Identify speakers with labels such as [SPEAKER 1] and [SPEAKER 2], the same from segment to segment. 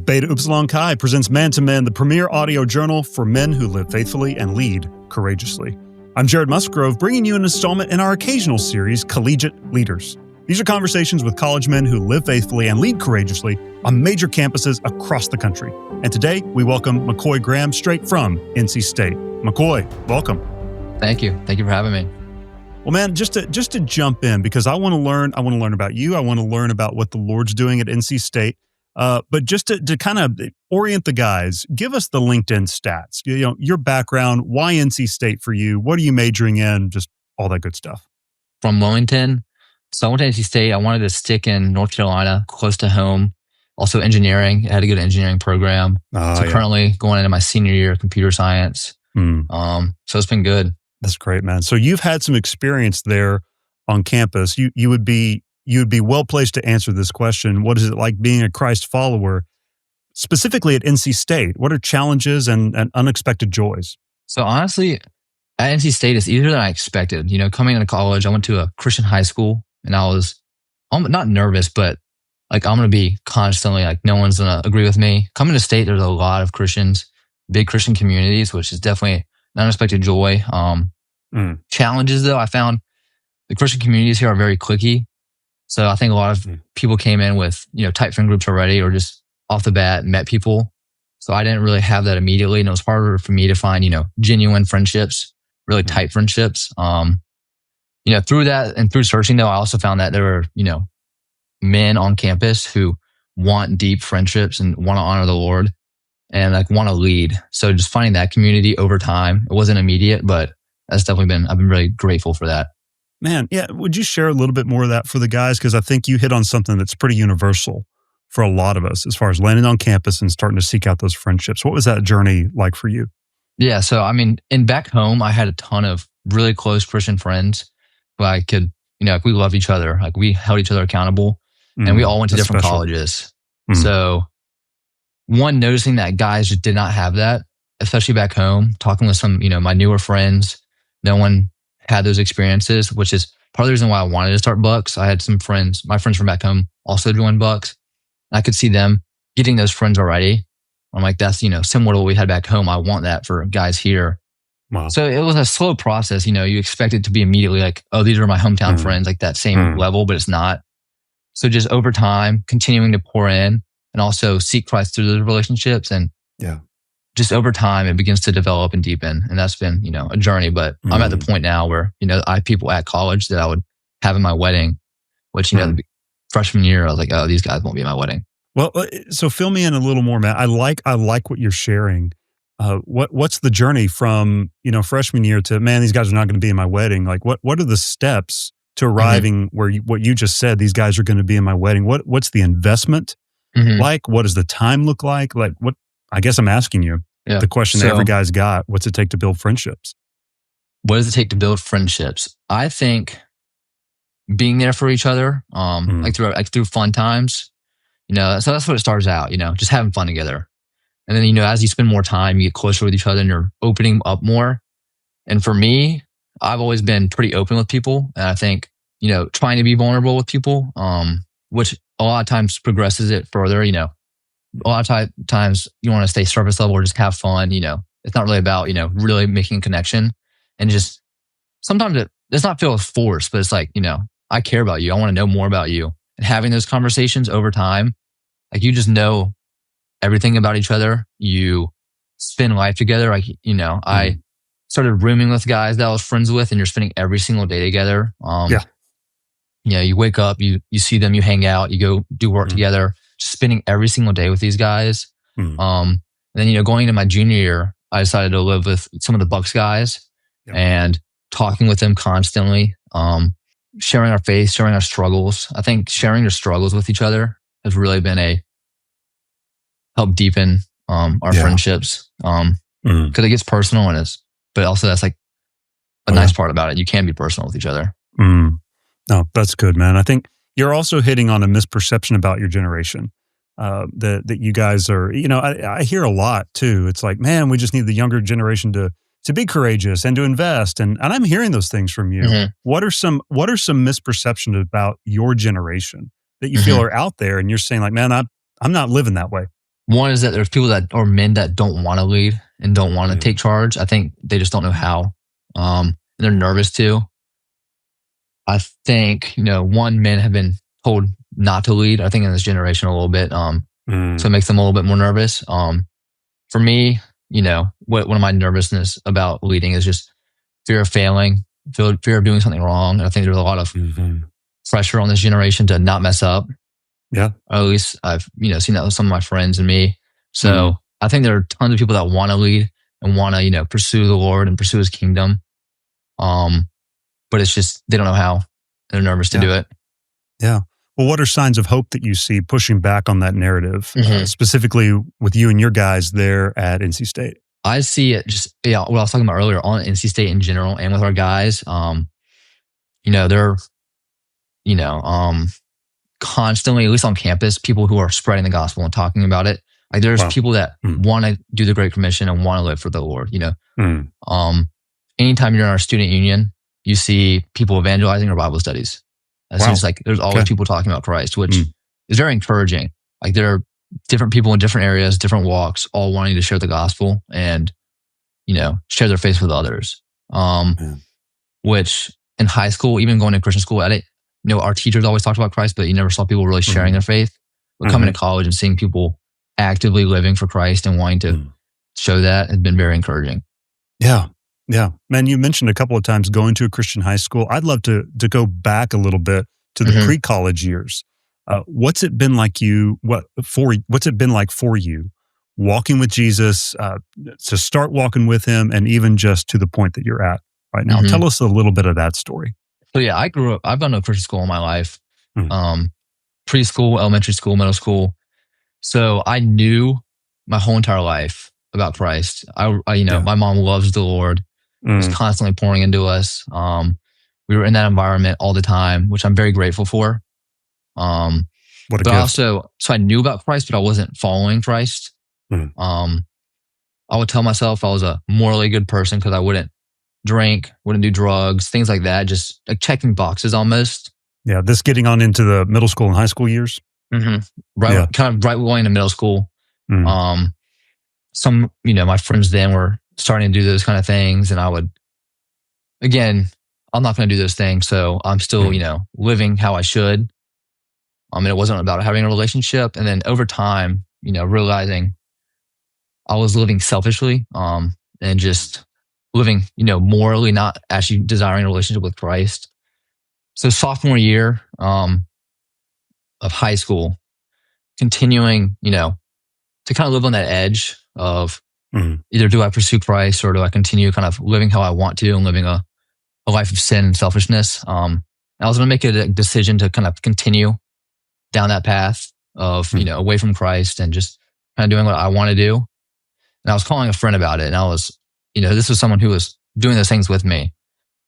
[SPEAKER 1] Beta Upsilon Chi presents Man to Men, the premier audio journal for men who live faithfully and lead courageously. I'm Jared Musgrove, bringing you an installment in our occasional series, Collegiate Leaders. These are conversations with college men who live faithfully and lead courageously on major campuses across the country. And today, we welcome McKoy Graham straight from NC State. McCoy, welcome.
[SPEAKER 2] Thank you. Thank you for having me.
[SPEAKER 1] Well, man, just to jump in, because I want to learn about you. I want to learn about what the Lord's doing at NC State. But just to kind of orient the guys, give us the LinkedIn stats. You know, your background, why NC State for you? What are you majoring in? Just all that good stuff.
[SPEAKER 2] From Wilmington. So I went to NC State. I wanted to stick in North Carolina, close to home. Also engineering. I had a good engineering program. Currently going into my senior year of computer science. So it's been good.
[SPEAKER 1] That's great, man. So you've had some experience there on campus. You would be well placed to answer this question. What is it like being a Christ follower, specifically at NC State? What are challenges and unexpected joys?
[SPEAKER 2] So honestly, at NC State, it's easier than I expected. You know, coming into college, I went to a Christian high school, and I was not nervous, but like I'm going to be constantly like no one's going to agree with me. Coming to State, there's a lot of Christians, big Christian communities, which is definitely an unexpected joy. Challenges though, I found the Christian communities here are very cliquey. So I think a lot of people came in with, tight friend groups already, or just off the bat met people. So I didn't really have that immediately. And it was harder for me to find, genuine friendships, really tight friendships. Through that and through searching though, I also found that there were, men on campus who want deep friendships and want to honor the Lord and like want to lead. So just finding that community over time, it wasn't immediate, but that's definitely I've been really grateful for that.
[SPEAKER 1] Man, yeah. Would you share a little bit more of that for the guys? Because I think you hit on something that's pretty universal for a lot of us as far as landing on campus and starting to seek out those friendships. What was that journey like for you?
[SPEAKER 2] Yeah. So, I mean, back home, I had a ton of really close Christian friends who I could, we loved each other. Like we held each other accountable and we all went to different colleges. So noticing that guys just did not have that, especially back home, talking with some, my newer friends, no one had those experiences, which is part of the reason why I wanted to start BYX. I had some friends, my friends from back home also joined BYX. I could see them getting those friends already. I'm like, that's, similar to what we had back home. I want that for guys here. Wow. So it was a slow process. You expect it to be immediately like, oh, these are my hometown friends, like that same level, but it's not. So just over time, continuing to pour in and also seek Christ through those relationships. And just over time, it begins to develop and deepen. And that's been, a journey. But I'm at the point now where, I have people at college that I would have in my wedding, which, the freshman year, I was like, oh, these guys won't be at my wedding.
[SPEAKER 1] Well, so fill me in a little more, Matt. I like what you're sharing. What's the journey from, freshman year to, man, these guys are not going to be in my wedding? Like, what are the steps to arriving where what you just said, these guys are going to be in my wedding? What's the investment like? What does the time look like? Like, what? I guess I'm asking you the question that every guy's got. What's it take to build friendships?
[SPEAKER 2] What does it take to build friendships? I think being there for each other, through fun times, so that's what it starts out, just having fun together. And then, as you spend more time, you get closer with each other and you're opening up more. And for me, I've always been pretty open with people. And I think, trying to be vulnerable with people, which a lot of times progresses it further, a lot of times you want to stay surface level or just have fun. It's not really about, really making a connection. And just sometimes it does not feel forced, but it's like, I care about you. I want to know more about you. And having those conversations over time, like you just know everything about each other. You spend life together. Like, I started rooming with guys that I was friends with and you're spending every single day together. You wake up, you see them, you hang out, you go do work together. Just spending every single day with these guys. And then, going into my junior year, I decided to live with some of the BYX guys and talking with them constantly, sharing our faith, sharing our struggles. I think sharing your struggles with each other has really been help deepen our friendships. Because it gets personal but also that's like a nice part about it. You can be personal with each other.
[SPEAKER 1] No, that's good, man. I think you're also hitting on a misperception about your generation. That you guys are, I hear a lot too. It's like, man, we just need the younger generation to be courageous and to invest. And I'm hearing those things from you. What are some misperceptions about your generation that you feel are out there? And you're saying like, man, I'm not living that way.
[SPEAKER 2] One is that there's people that are men that don't want to lead and don't want to take charge. I think they just don't know how. And they're nervous too. I think, one, men have been told not to lead, I think in this generation a little bit. So it makes them a little bit more nervous. For me, one of my nervousness about leading is just fear of failing, fear of doing something wrong. And I think there's a lot of pressure on this generation to not mess up.
[SPEAKER 1] Yeah.
[SPEAKER 2] Or at least I've, seen that with some of my friends and me. So I think there are tons of people that want to lead and want to, pursue the Lord and pursue his kingdom. But it's just, they don't know how. They're nervous to do it.
[SPEAKER 1] Yeah. Well, what are signs of hope that you see pushing back on that narrative, specifically with you and your guys there at NC State?
[SPEAKER 2] I see it just, what I was talking about earlier on NC State in general and with our guys. They're, constantly, at least on campus, people who are spreading the gospel and talking about it. Like there's people that want to do the Great Commission and want to live for the Lord, Anytime you're in our student union, you see people evangelizing or Bible studies. It's like there's always people talking about Christ, which is very encouraging. Like there are different people in different areas, different walks, all wanting to share the gospel and, share their faith with others. Which in high school, even going to Christian school, our teachers always talked about Christ, but you never saw people really sharing their faith. But coming to college and seeing people actively living for Christ and wanting to show that has been very encouraging.
[SPEAKER 1] Yeah. Yeah. Man, you mentioned a couple of times going to a Christian high school. I'd love to go back a little bit to the pre-college years. What's it been like what's it been like for you walking with Jesus, to start walking with him and even just to the point that you're at right now? Tell us a little bit of that story.
[SPEAKER 2] So yeah, I've gone to a Christian school all my life. Preschool, elementary school, middle school. So I knew my whole entire life about Christ. My mom loves the Lord. Was constantly pouring into us. We were in that environment all the time, which I'm very grateful for.
[SPEAKER 1] What a gift.
[SPEAKER 2] Also, so I knew about Christ, but I wasn't following Christ. I would tell myself I was a morally good person because I wouldn't drink, wouldn't do drugs, things like that. Just like checking boxes almost.
[SPEAKER 1] Yeah, this getting on into the middle school and high school years.
[SPEAKER 2] Kind of right going to middle school. Some, my friends then were starting to do those kind of things. And I would, again, I'm not going to do those things. So I'm still, living how I should. And it wasn't about having a relationship. And then over time, realizing I was living selfishly, and just living, morally, not actually desiring a relationship with Christ. So sophomore year, of high school, continuing, to kind of live on that edge of either do I pursue Christ or do I continue kind of living how I want to and living a life of sin and selfishness. I was going to make a decision to kind of continue down that path of, away from Christ and just kind of doing what I want to do. And I was calling a friend about it. And I was, this was someone who was doing those things with me.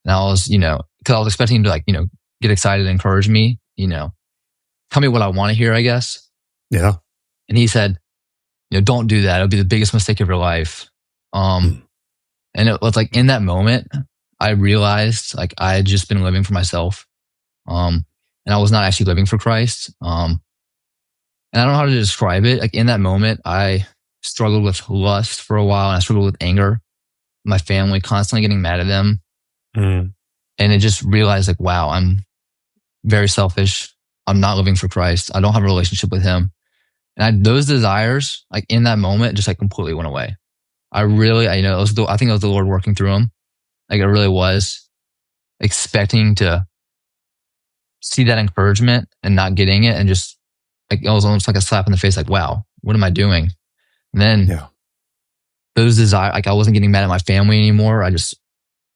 [SPEAKER 2] And I was, because I was expecting him to get excited and encourage me, tell me what I want to hear, I guess.
[SPEAKER 1] Yeah.
[SPEAKER 2] And he said, don't do that. It'll be the biggest mistake of your life. And it was like in that moment, I realized I had just been living for myself. And I was not actually living for Christ. And I don't know how to describe it. Like in that moment, I struggled with lust for a while and I struggled with anger. My family constantly getting mad at them. And it just realized wow, I'm very selfish. I'm not living for Christ. I don't have a relationship with him. And those desires, in that moment, just completely went away. I think it was the Lord working through them. It really was, expecting to see that encouragement and not getting it, and just it was almost like a slap in the face. Wow, what am I doing? And then those desires, I wasn't getting mad at my family anymore. I just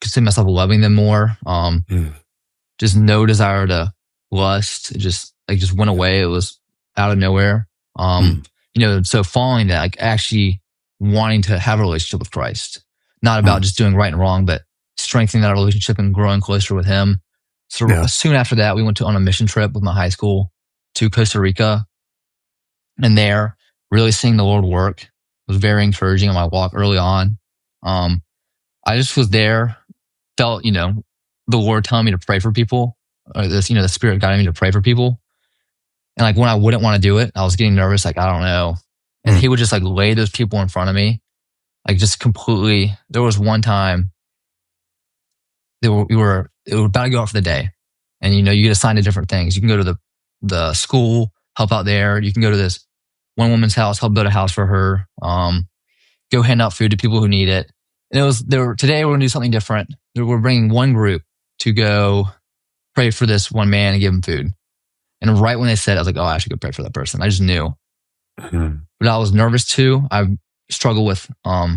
[SPEAKER 2] could see myself loving them more. Just no desire to lust. It just went away. It was out of nowhere. So following that, actually wanting to have a relationship with Christ, not about just doing right and wrong, but strengthening that relationship and growing closer with him. So soon after that, we went on a mission trip with my high school to Costa Rica, and there really seeing the Lord work was very encouraging on my walk early on. I just was there, felt, the Lord telling me to pray for people, or this, the Spirit guiding me to pray for people. And when I wouldn't want to do it, I was getting nervous. I don't know And he would just like lay those people in front of me, like just completely. There was one time we were about to go out for the day, and you get assigned to different things. You can go to the school, help out there. You can go to this one woman's house, help build a house for her. Go hand out food to people who need it. And today we're gonna do something different. We're bringing one group to go pray for this one man and give him food. And right when they said it, I was like, oh, I should go pray for that person. I just knew. But I was nervous too. I struggle with, I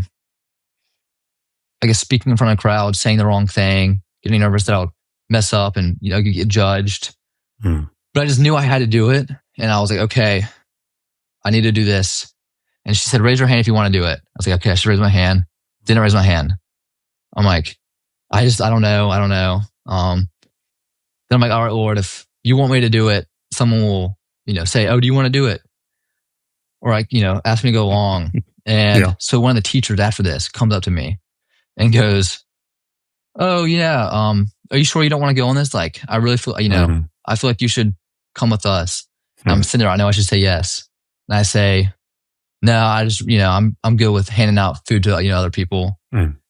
[SPEAKER 2] guess, speaking in front of a crowd, saying the wrong thing, getting nervous that I'll mess up and, get judged. But I just knew I had to do it. And I was like, okay, I need to do this. And she said, raise your hand if you want to do it. I was like, okay, I should raise my hand. Didn't raise my hand. I'm like, I don't know. Then I'm like, all right, Lord, if you want me to do it, someone will, say, oh, do you want to do it? Or like, ask me to go along. And so one of the teachers after this comes up to me and goes, oh yeah, are you sure you don't want to go on this? Like, I really feel, I feel like you should come with us. I'm sitting there, I know I should say yes. And I say, no, I just, I'm good with handing out food to, other people.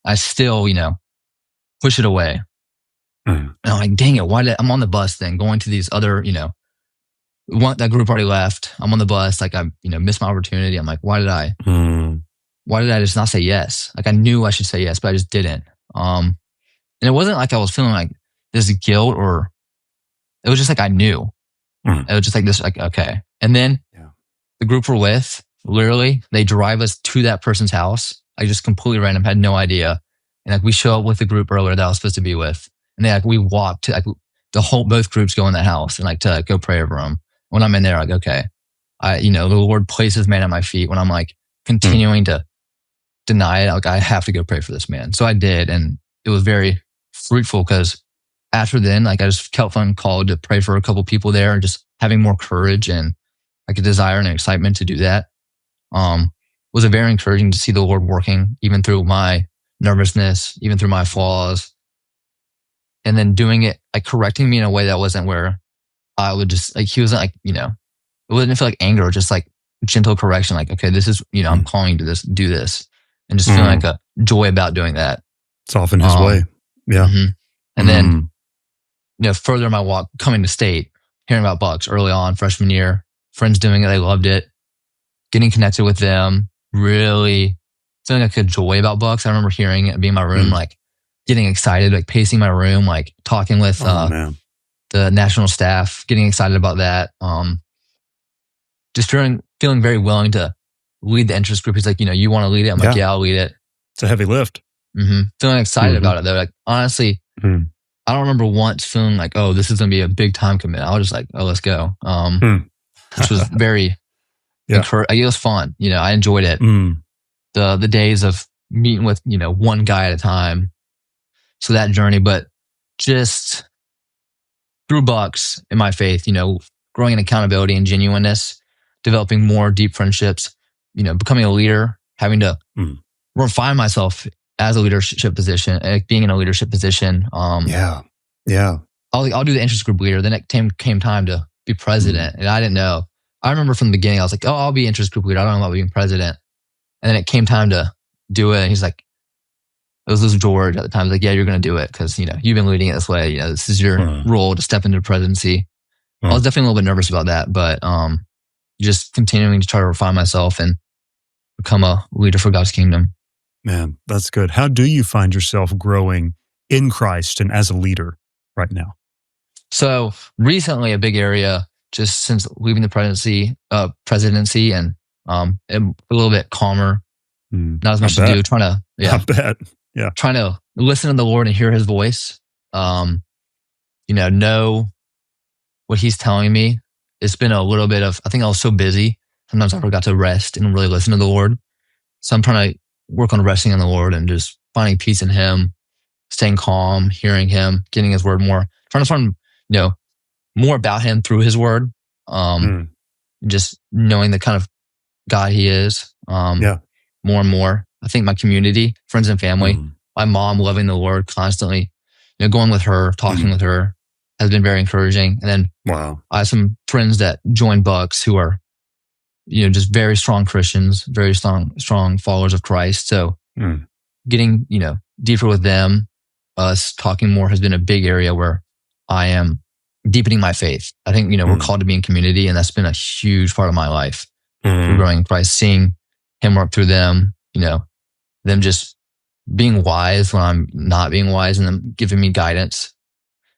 [SPEAKER 2] I still, push it away. And I'm like, dang it, I'm on the bus then going to these other, that group already left. I'm on the bus. Like I, missed my opportunity. I'm like, why did I just not say yes? Like I knew I should say yes, but I just didn't. And it wasn't like I was feeling like this guilt or it was just like, I knew. It was just like this, like, okay. And then the group we're with, literally, they drive us to that person's house. I just completely random, had no idea. And like we show up with the group earlier that I was supposed to be with. And we walked to like both groups go in that house and like to go pray over them. When I'm in there, like, okay, the Lord places man at my feet when I'm like continuing to deny it. Like I have to go pray for this man. So I did. And it was very fruitful because after then, like I just felt called to pray for a couple people there and just having more courage and like a desire and an excitement to do that. Was very encouraging to see the Lord working even through my nervousness, even through my flaws. And then doing it, like correcting me in a way that wasn't where I would just like, he wasn't like, it wouldn't feel like anger, just like gentle correction. Like, okay, this is, I'm calling you to do this and just feeling like a joy about doing that.
[SPEAKER 1] Soften his way. Yeah.
[SPEAKER 2] And then, further in my walk coming to state, hearing about Bucks early on, freshman year, friends doing it. They loved it. Getting connected with them, really feeling like a joy about Bucks. I remember hearing it, being in my room, like getting excited, like pacing my room, like talking with, the national staff, getting excited about that. Just feeling very willing to lead the interest group. He's like, you want to lead it? I'm like, yeah, I'll lead it.
[SPEAKER 1] It's a heavy lift.
[SPEAKER 2] Feeling excited about it though. Like honestly, I don't remember once feeling like, oh, this is going to be a big time commitment. I was just like, oh, let's go. Which was very, it was fun. I enjoyed it. The days of meeting with, one guy at a time. So that journey, but just through Bucks in my faith, growing in accountability and genuineness, developing more deep friendships, becoming a leader, having to refine myself as a leadership position, being in a leadership position. I'll do the interest group leader. Then it came time to be president. And I didn't know. I remember from the beginning, I was like, oh, I'll be interest group leader. I don't know about being president. And then it came time to do it. And he's like, it was George at the time. He's like, yeah, you're going to do it because, you've been leading it this way. This is your role to step into the presidency. I was definitely a little bit nervous about that, but just continuing to try to refine myself and become a leader for God's kingdom.
[SPEAKER 1] Man, that's good. How do you find yourself growing in Christ and as a leader right now?
[SPEAKER 2] So recently, a big area, just since leaving the presidency and a little bit calmer, not as much to do, trying to listen to the Lord and hear his voice, know what he's telling me. It's been a little bit of, I think I was so busy. Sometimes I forgot to rest and really listen to the Lord. So I'm trying to work on resting in the Lord and just finding peace in him, staying calm, hearing him, getting his word more, trying to find, more about him through his word. Just knowing the kind of God he is. More and more. I think my community, friends and family, my mom loving the Lord constantly, going with her, talking with her has been very encouraging. And then I have some friends that joined Bucks who are just very strong Christians, very strong followers of Christ. So getting, deeper with them, us talking more has been a big area where I am deepening my faith. I think, we're called to be in community, and that's been a huge part of my life through growing in Christ, seeing him work through them, them just being wise when I'm not being wise, and them giving me guidance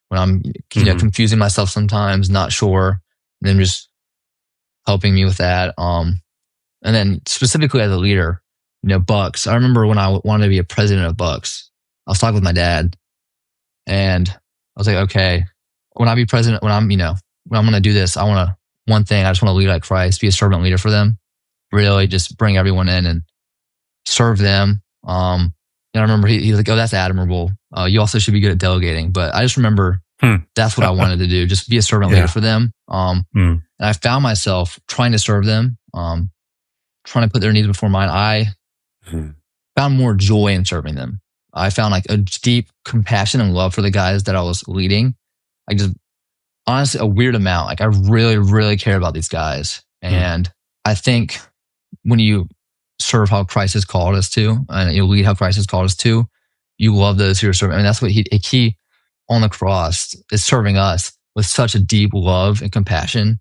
[SPEAKER 2] when I'm, confusing myself sometimes, not sure, and them just helping me with that. And then specifically as a leader, BYX. I remember when I wanted to be a president of BYX, I was talking with my dad, and I was like, okay, when I be president, when I'm going to do this, I want one thing, I just want to lead like Christ, be a servant leader for them, really just bring everyone in and serve them. And I remember he's like, oh, that's admirable. You also should be good at delegating. But I just remember that's what I wanted to do, just be a servant leader for them. And I found myself trying to serve them, trying to put their needs before mine. I found more joy in serving them. I found like a deep compassion and love for the guys that I was leading. Like just honestly a weird amount. Like I really, really care about these guys. And I think when you serve how Christ has called us to, and you lead how Christ has called us to, you love those who are serving. I mean, that's what he on the cross is serving us with such a deep love and compassion.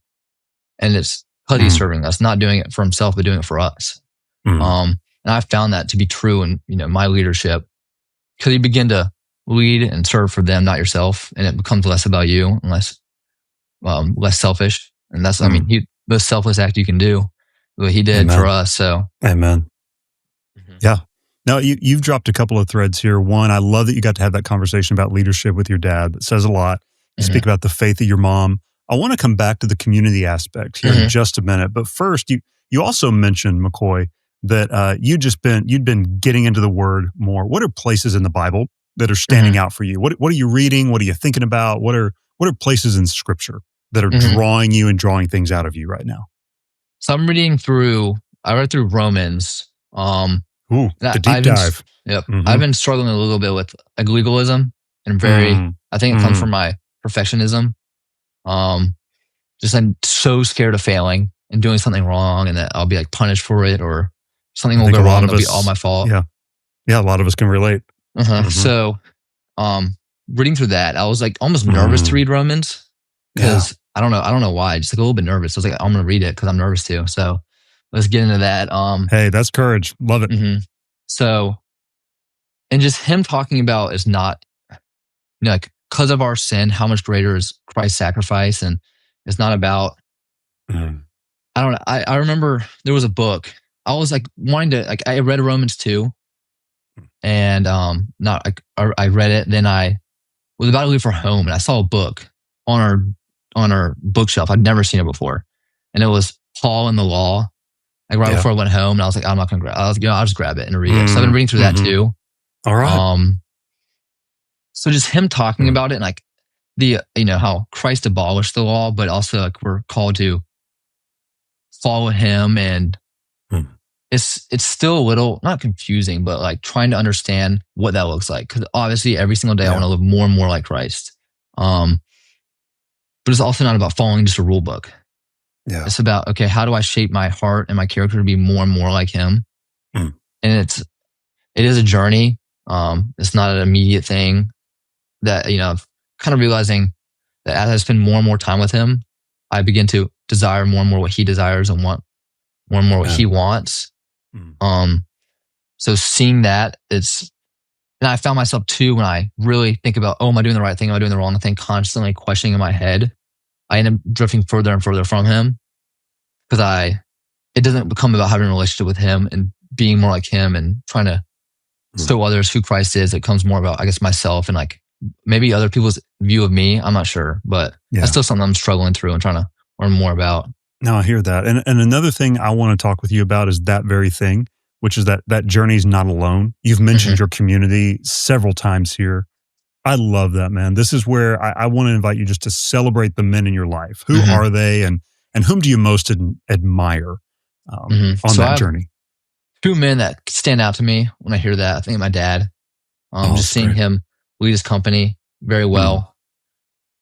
[SPEAKER 2] And it's because he's serving us, not doing it for himself, but doing it for us. And I found that to be true in, my leadership, because you begin to lead and serve for them, not yourself. And it becomes less about you and less selfish. And that's, the most selfless act you can do, what he did for us. So,
[SPEAKER 1] amen. Yeah. Now, you've dropped a couple of threads here. One, I love that you got to have that conversation about leadership with your dad. That says a lot. You speak about the faith of your mom. I want to come back to the community aspect here in just a minute. But first, you also mentioned, McCoy, that you'd been getting into the Word more. What are places in the Bible that are standing out for you? What are you reading? What are you thinking about? What are places in Scripture that are drawing you and drawing things out of you right now?
[SPEAKER 2] So I'm I read through Romans.
[SPEAKER 1] Ooh, the deep dive.
[SPEAKER 2] Yep. I've been struggling a little bit with like legalism, and I think it comes from my perfectionism. Just I'm so scared of failing and doing something wrong, and that I'll be like punished for it, or something will go wrong. It'll be all my fault.
[SPEAKER 1] Yeah. A lot of us can relate.
[SPEAKER 2] So, reading through that, I was like almost nervous to read Romans because I don't know why. Just like a little bit nervous. I was like, I'm going to read it because I'm nervous too. So let's get into that.
[SPEAKER 1] Hey, that's courage. Love it.
[SPEAKER 2] So, and just him talking about is not, like because of our sin, how much greater is Christ's sacrifice, and it's not about. I don't know. I remember there was a book. I was like wanting to like I read Romans 2, and I read it. Then I was about to leave for home, and I saw a book on our bookshelf. I'd never seen it before, and it was Paul and the Law. Like right before I went home, and I was like, I'm not gonna grab. I'll just grab it and read it. So I've been reading through that too.
[SPEAKER 1] All right.
[SPEAKER 2] So just him talking about it, and like the how Christ abolished the law, but also like we're called to follow him, and it's still a little not confusing, but like trying to understand what that looks like. Because obviously, every single day I want to live more and more like Christ. But it's also not about following just a rule book. Yeah, it's about okay, how do I shape my heart and my character to be more and more like him? And it is a journey. It's not an immediate thing. That kind of realizing that as I spend more and more time with him, I begin to desire more and more what he desires and want more and more what he wants. So seeing that, and I found myself too, when I really think about, am I doing the right thing? Am I doing the wrong thing? Constantly questioning in my head, I end up drifting further and further from him, because it doesn't become about having a relationship with him and being more like him and trying to show others who Christ is. It comes more about, I guess, myself and like maybe other people's view of me. I'm not sure, but that's still something I'm struggling through and trying to learn more about.
[SPEAKER 1] No, I hear that. And another thing I want to talk with you about is that very thing, which is that journey's not alone. You've mentioned your community several times here. I love that, man. This is where I want to invite you just to celebrate the men in your life. Who are they, and whom do you most admire on that journey?
[SPEAKER 2] Two men that stand out to me when I hear that. I think of my dad. Just seeing him lead his company very well.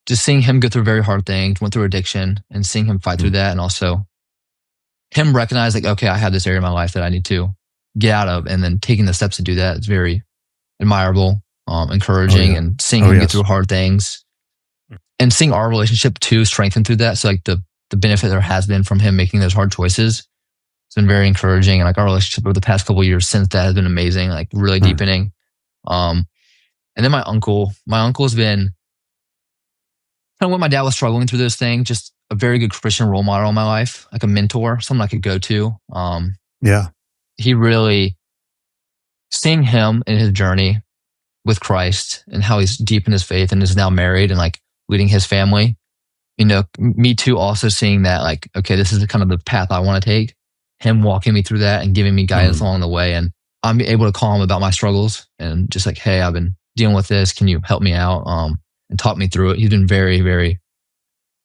[SPEAKER 2] Just seeing him go through very hard things, went through addiction, and seeing him fight through that, and also him recognize like, okay, I have this area of my life that I need to get out of, and then taking the steps to do that is very admirable, encouraging, and seeing him get through hard things, and seeing our relationship too strengthen through that. So like the benefit there has been from him making those hard choices, it's been very encouraging. And like our relationship over the past couple of years since that has been amazing, like really deepening. And then my uncle's been kind of when my dad was struggling through those things, just a very good Christian role model in my life, like a mentor, someone I could go to. He really, seeing him in his journey with Christ and how he's deep in his faith and is now married and like leading his family, you know, me too, also seeing that like, okay, this is kind of the path I want to take, him walking me through that and giving me guidance along the way. And I'm able to call him about my struggles and just like, hey, I've been dealing with this. Can you help me out? And talk me through it. He's been very, very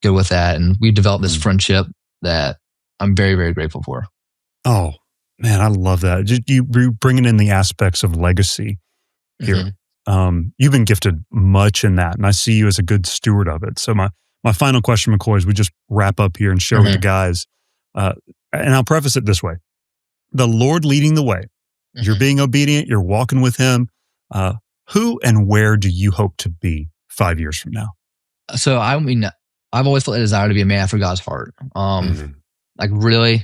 [SPEAKER 2] good with that. And we developed this friendship that I'm very, very grateful for.
[SPEAKER 1] Oh, man, I love that. Just you bringing in the aspects of legacy here. You've been gifted much in that, and I see you as a good steward of it. So my final question, McCoy, is we just wrap up here and share with the guys. And I'll preface it this way. The Lord leading the way. You're being obedient. You're walking with him. Who and where do you hope to be 5 years from now?
[SPEAKER 2] So, I mean, I've always felt a desire to be a man after God's heart. Like really,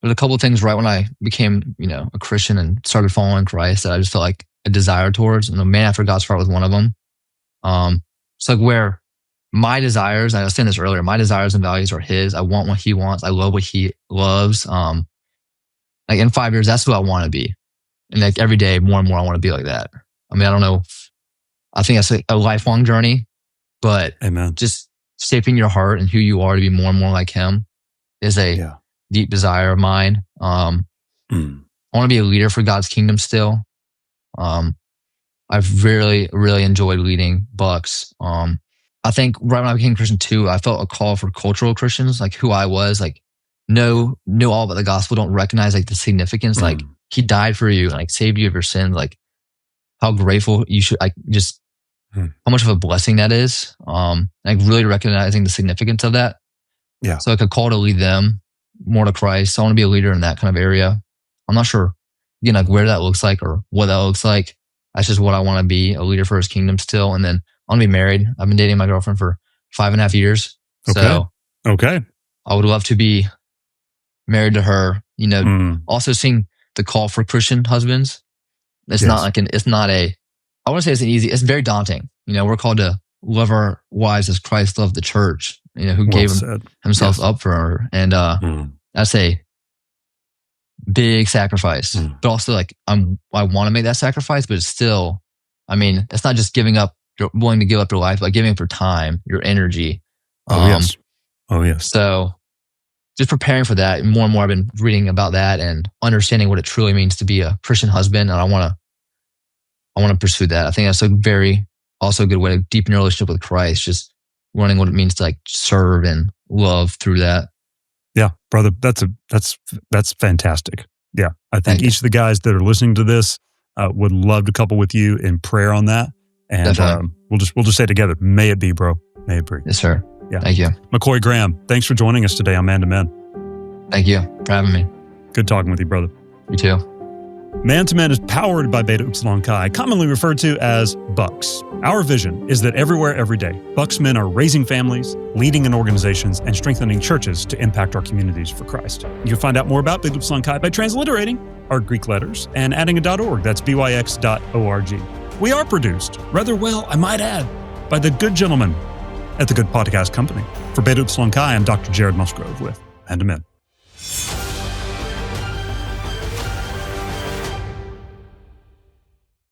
[SPEAKER 2] there's a couple of things right when I became, you know, a Christian and started following Christ that I just felt like a desire towards, and a man after God's heart was one of them. So like where my desires, I was saying this earlier, my desires and values are his. I want what he wants. I love what he loves. Like in 5 years, that's who I want to be. And like every day, more and more, I want to be like that. I mean, I don't know. I think that's a lifelong journey, but just shaping your heart and who you are to be more and more like him is a deep desire of mine. I want to be a leader for God's kingdom still. I've really, really enjoyed leading BYX. I think right when I became Christian too, I felt a call for cultural Christians, like who I was, like know all about the gospel, don't recognize like the significance, like he died for you, like saved you of your sins, like how grateful you should, like just how much of a blessing that is. Like really recognizing the significance of that. Yeah. So like a call to lead them more to Christ. So I want to be a leader in that kind of area. I'm not sure, again, like where that looks like or what that looks like. That's just what I want to be, a leader for his kingdom still. And then I want to be married. I've been dating my girlfriend for 5.5 years. So I would love to be married to her, you know, also seeing the call for Christian husbands. It's not like I want to say it's very daunting. You know, we're called to love our wives as Christ loved the church, you know, who gave himself up for her. And that's a big sacrifice, but also like I want to make that sacrifice, but it's still, I mean, it's not just giving up, you're willing to give up your life, but giving up your time, your energy. So just preparing for that. More and more I've been reading about that and understanding what it truly means to be a Christian husband. And I want to pursue that. I think that's also a good way to deepen your relationship with Christ, just learning what it means to like serve and love through that.
[SPEAKER 1] Yeah, brother, that's fantastic. Yeah, I think each of the guys that are listening to this would love to couple with you in prayer on that. And we'll just say together, may it be, bro. May it be.
[SPEAKER 2] Yes, sir.
[SPEAKER 1] Yeah.
[SPEAKER 2] Thank you.
[SPEAKER 1] McKoy Graham, thanks for joining us today on Man to Man.
[SPEAKER 2] Thank you for having me.
[SPEAKER 1] Good talking with you, brother.
[SPEAKER 2] You too.
[SPEAKER 1] Man to Man is powered by Beta Upsilon Chi, commonly referred to as BYX. Our vision is that everywhere, every day, BYX men are raising families, leading in organizations, and strengthening churches to impact our communities for Christ. You can find out more about Beta Upsilon Chi by transliterating our Greek letters and adding a .org. That's byx.org. We are produced, rather well, I might add, by the good gentleman at the Good Podcast Company. For Beta Upsilon Chi, I'm Dr. Jared Musgrove with Man to Man.